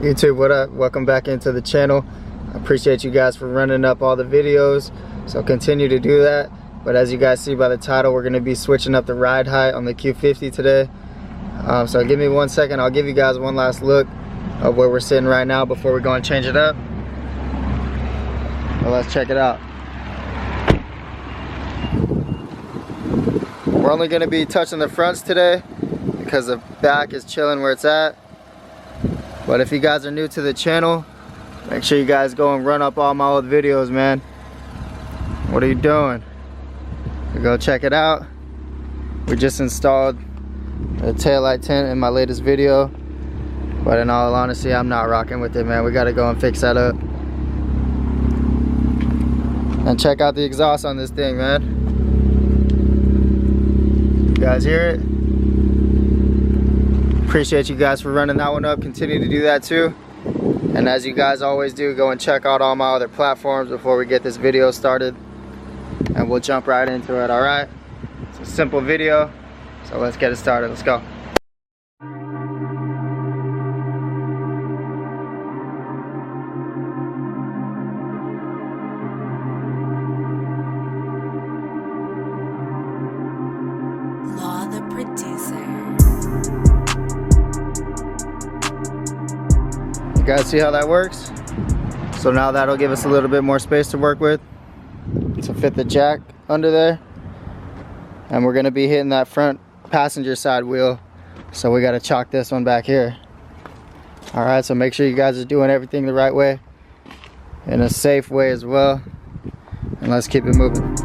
YouTube, what up? Welcome back into the channel. I appreciate you guys for running up all the videos, so continue to do that. But as you guys see by the title, we're going to be switching up the ride height on the Q50 today. So give me 1 second, I'll give you guys one last look of where we're sitting right now before we go and change it up. Well, let's check it out. We're only going to be touching the fronts today because the back is chilling where it's at. But if you guys are new to the channel, make sure you guys go and run up all my old videos, man. What are you doing? Go check it out. We just installed a taillight tent in my latest video, but in all honesty, I'm not rocking with it, man. We gotta go and fix that up. And check out the exhaust on this thing, man. You guys hear it? Appreciate you guys for running that one up. Continue to do that too. And as you guys always do, go and check out all my other platforms before we get this video started, and we'll jump right into it. All right, it's a simple video, so let's get it started. Let's go. Law the producer. You guys see how that works? So now that'll give us a little bit more space to work with to fit the jack under there. And we're gonna be hitting that front passenger side wheel, so we gotta chalk this one back here. All right, so make sure you guys are doing everything the right way, in a safe way as well, and let's keep it moving.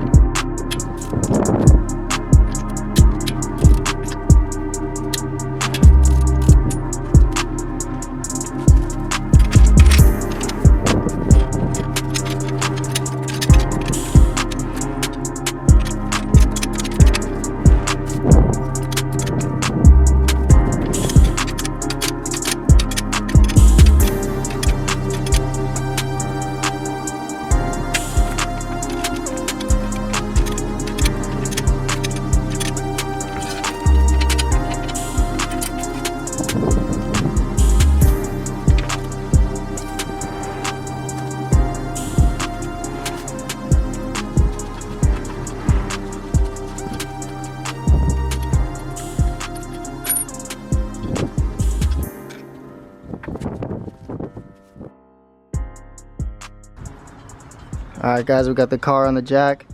Alright guys, we got the car on the jack.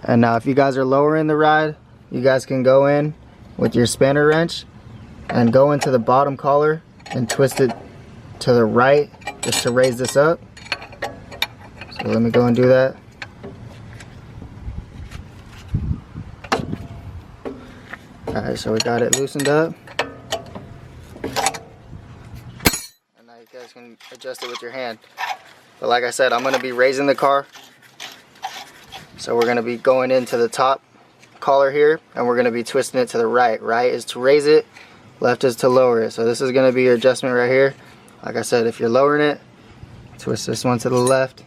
And now if you guys are lowering the ride, you guys can go in with your spanner wrench and go into the bottom collar and twist it to the right just to raise this up. So let me go and do that. Alright, so we got it loosened up. And now you guys can adjust it with your hand. But like I said, I'm going to be raising the car. So we're going to be going into the top collar here, and we're going to be twisting it to the right. Right is to raise it, left is to lower it. So this is going to be your adjustment right here. Like I said, if you're lowering it, twist this one to the left.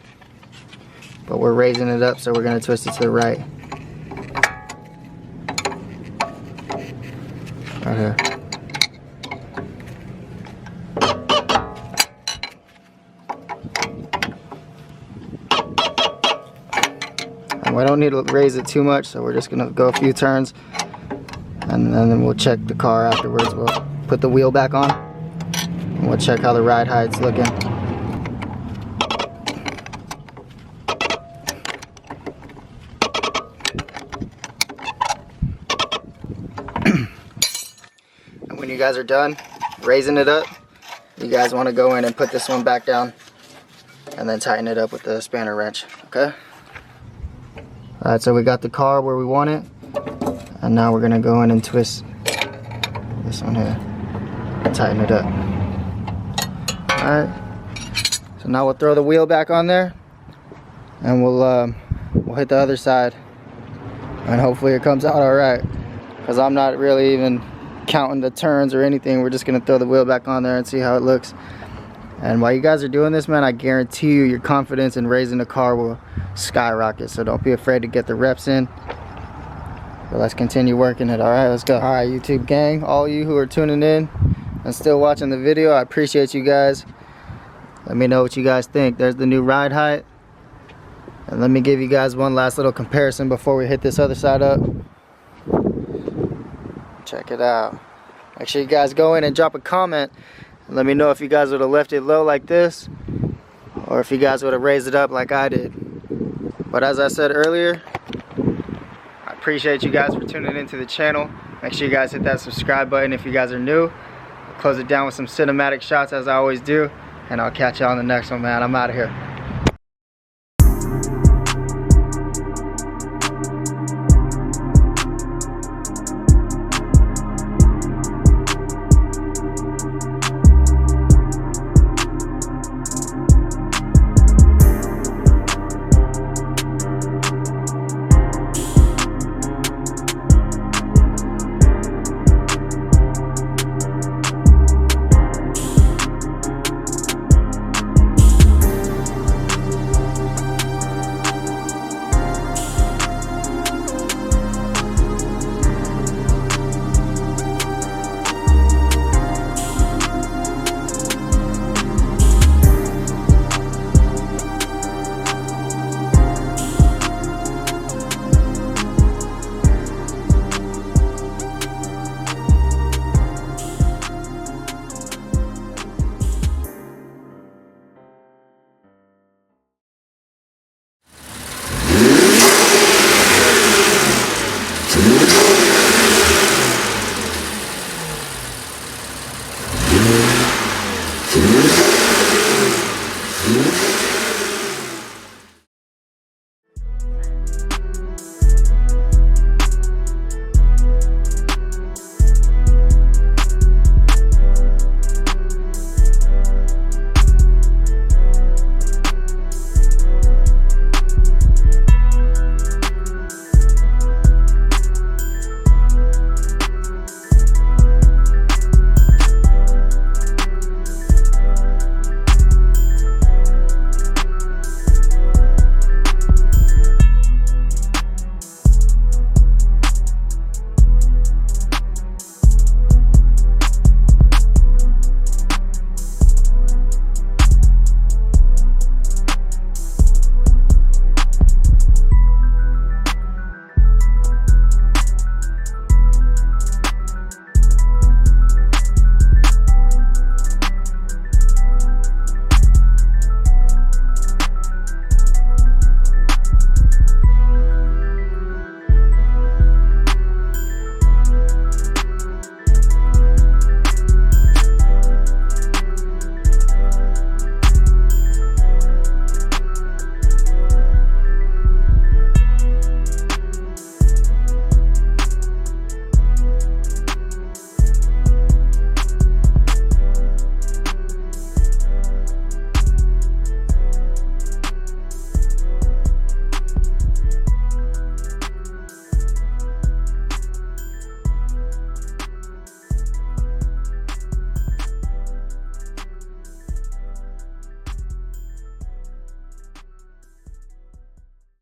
But we're raising it up, so we're going to twist it to the right. Right here. We don't need to raise it too much, so we're just gonna go a few turns, and then we'll check the car afterwards. We'll put the wheel back on, and we'll check how the ride height's looking. And when you guys are done raising it up, you guys want to go in and put this one back down, and then tighten it up with the spanner wrench. Okay. Alright, so we got the car where we want it, and now we're going to go in and twist this one here and tighten it up. Alright, so now we'll throw the wheel back on there, and we'll hit the other side, and hopefully it comes out alright, because I'm not really even counting the turns or anything. We're just going to throw the wheel back on there and see how it looks. And while you guys are doing this, man, I guarantee you your confidence in raising the car will skyrocket. So don't be afraid to get the reps in. But let's continue working it. All right, let's go. All right, YouTube gang, all you who are tuning in, and still watching the video. I appreciate you guys. Let me know what you guys think. There's the new ride height. And let me give you guys one last little comparison before we hit this other side up. Check it out. Make sure you guys go in and drop a comment and let me know if you guys would have left it low like this or if you guys would have raised it up like I did. But as I said earlier, I appreciate you guys for tuning into the channel. Make sure you guys hit that subscribe button if you guys are new. I'll close it down with some cinematic shots as I always do, and I'll catch y'all on the next one, man. I'm out of here. Yeah.